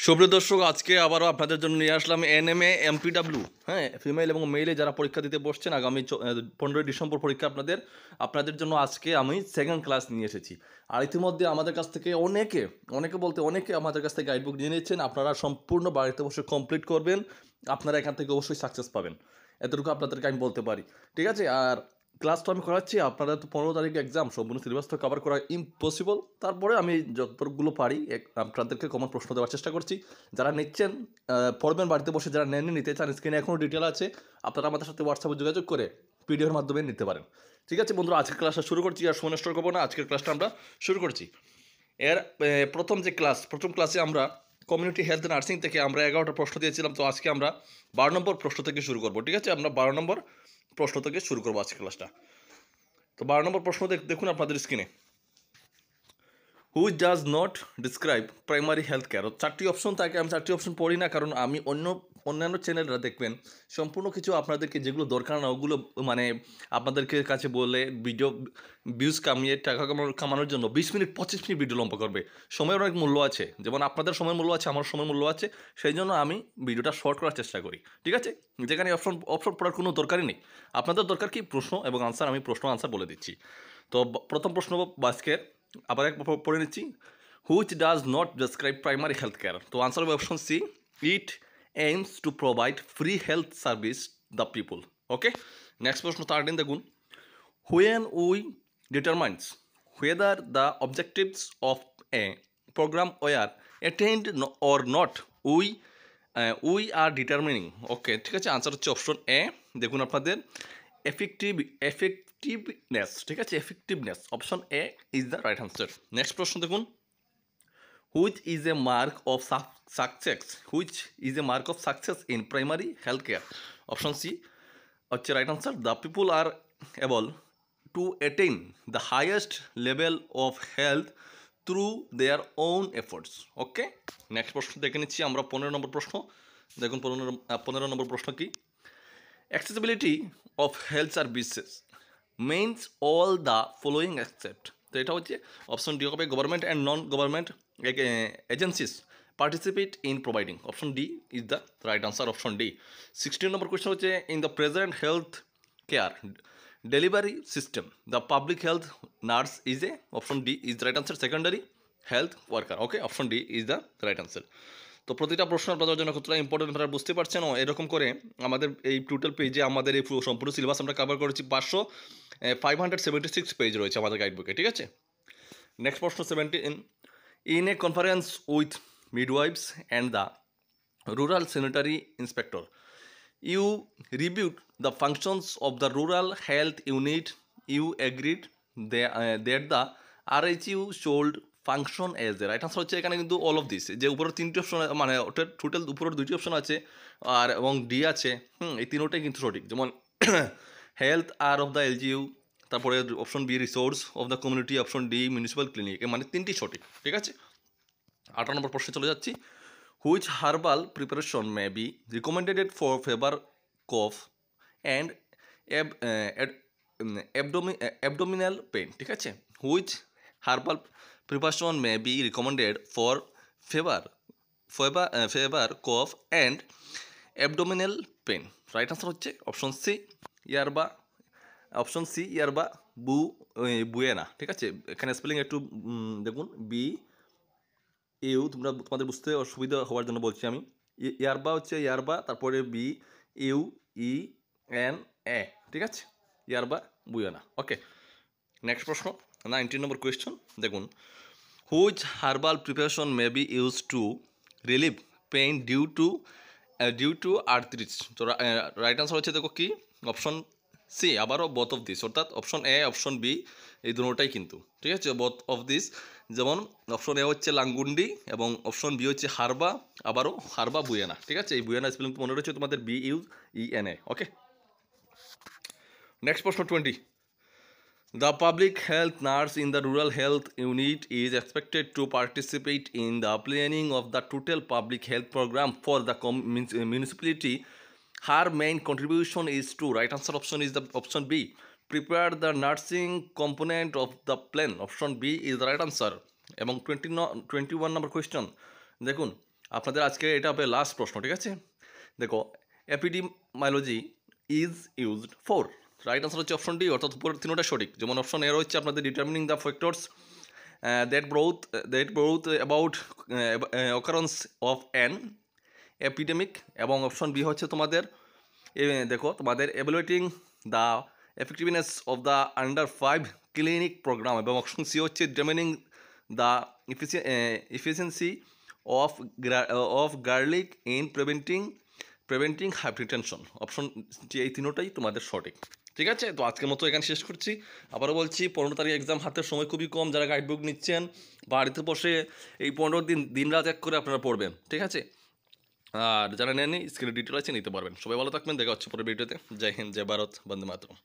সুপ্রিয় দর্শক, আজকে আবারও আপনাদের জন্য নিয়ে আসলাম এনএমএ এমপিডাব্লিউ। হ্যাঁ, ফিমেল এবং মেলে যারা পরীক্ষা দিতে বসছেন আগামী 15ই ডিসেম্বর পরীক্ষা আপনাদের জন্য আজকে আমি সেকেন্ড ক্লাস নিয়ে এসেছি। আর ইতিমধ্যে আমাদের কাছ থেকে অনেকে আমাদের কাছ থেকে গাইডবুক নিয়ে নিয়েছেন। আপনারা সম্পূর্ণ বাড়িতে বসে কমপ্লিট করবেন, আপনারা এখান থেকে অবশ্যই সাকসেস পাবেন, এতটুকু আপনাদেরকে আমি বলতে পারি। ঠিক আছে, আর ক্লাস তো আমি করাচ্ছি, আপনারা তো 15 তারিখে এক্সাম, সম্পূর্ণ সিলেবাস তো কভার করা ইম্পসিবল। তারপরে আমি যতগুলো পারি আপনাদেরকে কমন প্রশ্ন দেওয়ার চেষ্টা করছি। যারা নিচ্ছেন পড়বেন বাড়িতে বসে, যারা নিতে চান স্ক্রিনে এখনও ডিটেল আছে, আপনারা আমাদের সাথে হোয়াটসঅ্যাপে যোগাযোগ করে পিডিএফের মাধ্যমে নিতে পারেন। ঠিক আছে বন্ধুরা, আজকের ক্লাসটা শুরু করছি, আর সময় নষ্ট করবো না, আজকের ক্লাসটা আমরা শুরু করছি। এর প্রথম ক্লাসে আমরা কমিউনিটি হেলথ নার্সিং থেকে আমরা 11টা প্রশ্ন দিয়েছিলাম। তো আজকে আমরা 12 নম্বর প্রশ্ন থেকে শুরু করবো। ঠিক আছে, আমরা 12 নম্বর প্রশ্ন থেকে শুরু করবো আজকের ক্লাসটা। তো 12 নম্বর প্রশ্ন দেখুন আপনাদের স্ক্রিনে, which does not describe primary health care. 4টি অপশন থাকে, আমি 4টি অপশন পড়ি না, কারণ আমি অন্যান্য চ্যানেলরা দেখবেন সম্পূর্ণ কিছু আপনাদেরকে যেগুলো দরকার না ওগুলো মানে আপনাদেরকে কাছে বলে ভিউজ কামিয়ে টাকা কামানোর জন্য 20 মিনিট 25 মিনিট ভিডিও লম্বা করবে। সময়ের অনেক মূল্য আছে, যেমন আপনাদের সময় মূল্য আছে, আমার সময় মূল্য আছে, সেই জন্য আমি ভিডিওটা শর্ট করার চেষ্টা করি। ঠিক আছে, যেখানে অপশন পড়ার কোনো দরকারই নেই। আপনাদের দরকার কি প্রশ্ন এবং আনসার, আমি প্রশ্ন আনসার বলে দিচ্ছি। তো প্রথম প্রশ্ন বাস্কের আবার এক পড়ে নিচ্ছি, which does not describe primary health care. তো আনসার হবে option C, it aims to provide free health service the people. Okay, next প্রশ্ন 13 দেখুন, when we determines whether the objectives of a program were attained or not, we are determining. ওকে, ঠিক আছে, answer হচ্ছে option A. দেখুন আপনাদের effectiveness, ঠিক আছে, effectiveness, option A is the right answer. Next প্রশ্ন দেখুন, which is a mark of success in primary health care. Option C হচ্ছে right answer, the people are able to attain the highest level of health through their own efforts. Okay, next প্রশ্ন দেখে নিচ্ছি আমরা 15 নম্বর প্রশ্ন। দেখুন 15 নম্বর প্রশ্ন কি, accessibility of health services means all the following except। তো এটা হচ্ছে অপশন ডি হবে, government and non government agencies participate in providing. Option D is the right answer, option D. 16 number question হচ্ছে, in the present health care delivery system the public health nurse is a, option D is the right answer, secondary health worker. Okay, option D is the right answer. তো প্রতিটা প্রশ্ন আপনাদের জন্য কতটা important আপনারা বুঝতে পারছেন। এরকম করে আমাদের এই টোটাল পেজে আমাদের এই সম্পূর্ণ সিলেবাস আমরা কভার করেছি, 576 পেজ রয়েছে আমাদের গাইড বুকে। ঠিক আছে, নেক্সট প্রশ্ন 17, in a conference with মিডওয়াইফস and the rural sanitary inspector you reviewed the functions of the rural health unit. You agreed that the RHU should function as a, right answer হচ্ছে এখানে কিন্তু all of this, যে উপরের 3টি option মানে total উপরের 2টি option আছে আর এবং ডি আছে, এই তিনোটাই কিন্তু সঠিক। যেমন হেলথ আর অফ দ্য এলজিইউ, তারপরে option B resource of the community, option D municipal clinic, মানে 3টি সঠিক। ঠিক আছে, 18 নম্বর প্রশ্নে চলে যাচ্ছি, which herbal preparation may be recommended for fever, cough and abdominal pain। ঠিক আছে, which herbal preparation may be recommended for fever, cough and abdominal pain। Right answer হচ্ছে option C ইয়ারবা, option C ইয়ারবা Buena. ঠিক আছে, এখানে spelling একটু দেখুন, B U, তোমাদের বুঝতে অসুবিধা হওয়ার জন্য বলছি আমি, ইয়ারবা হচ্ছে ইয়ারবা, তারপরে B U E N A. ঠিক আছে, ইয়ারবা বুয়ানা। ওকে, নেক্সট প্রশ্ন 19 নম্বর কোয়েশ্চন দেখুন, which herbal preparation may be use to relieve pain due to arthritis. তো রাইট আনসার হচ্ছে দেখো কি, অপশন সি আবারও বোথ অফ দিস, অর্থাৎ অপশন এ অপশন বি এই দুটোটাই কিন্তু ঠিক আছে, বোথ অফ দিস। যেমন অপশন এ হচ্ছে লাঙ্গুন্ডি এবং অপশন বি হচ্ছে হারবা, আবারও হারবা বুয়েনা। ঠিক আছে, এই বুয়েনা স্পেলিং মনে রয়েছে তোমাদের, B U E N A. Okay, next প্রশ্ন 20, the public health nurse in the rural health unit is expected to participate in the planning of the total public health program for the municipality. Her main contribution is to, right answer option is the option B, prepare the nursing component of the plan. Option B is the right answer. এবং 21 নম্বর question দেখুন, আপনাদের আজকে এটা হবে last প্রশ্ন, ঠিক আছে? দেখো, epidemiology is used for, right answer হচ্ছে অপশন ডি, অর্থাৎ উপরের তিনটা সঠিক। যেমন অপশন এ রয়েছে আপনাদের determining the factors that brought about occurrence of an epidemic, এবং অপশন বি হচ্ছে তোমাদের দেখো তোমাদের evaluating the effectiveness of the under 5 clinic program, এবং অপশন সি হচ্ছে determining the efficiency of garlic in preventing hypertension. Option এই তিনোটাই তোমাদের সঠিক, ঠিক আছে? তো আজকের মতো এখানে শেষ করছি। আবারও বলছি, 15 তারিখ এক্সাম, হাতের সময় খুবই কম। যারা গাইডবুক নিচ্ছেন বাড়িতে বসে এই 15 দিন দিন রাত এক করে আপনারা পড়বেন, ঠিক আছে? আর যারা নেননি, স্ক্রিনে ডিটেল আছে, নিতে পারবেন। সবাই ভালো থাকবেন, দেখা হচ্ছে পরের ভিডিওতে। জয় হিন্দ, জয় ভারত, বন্দে মাতরম।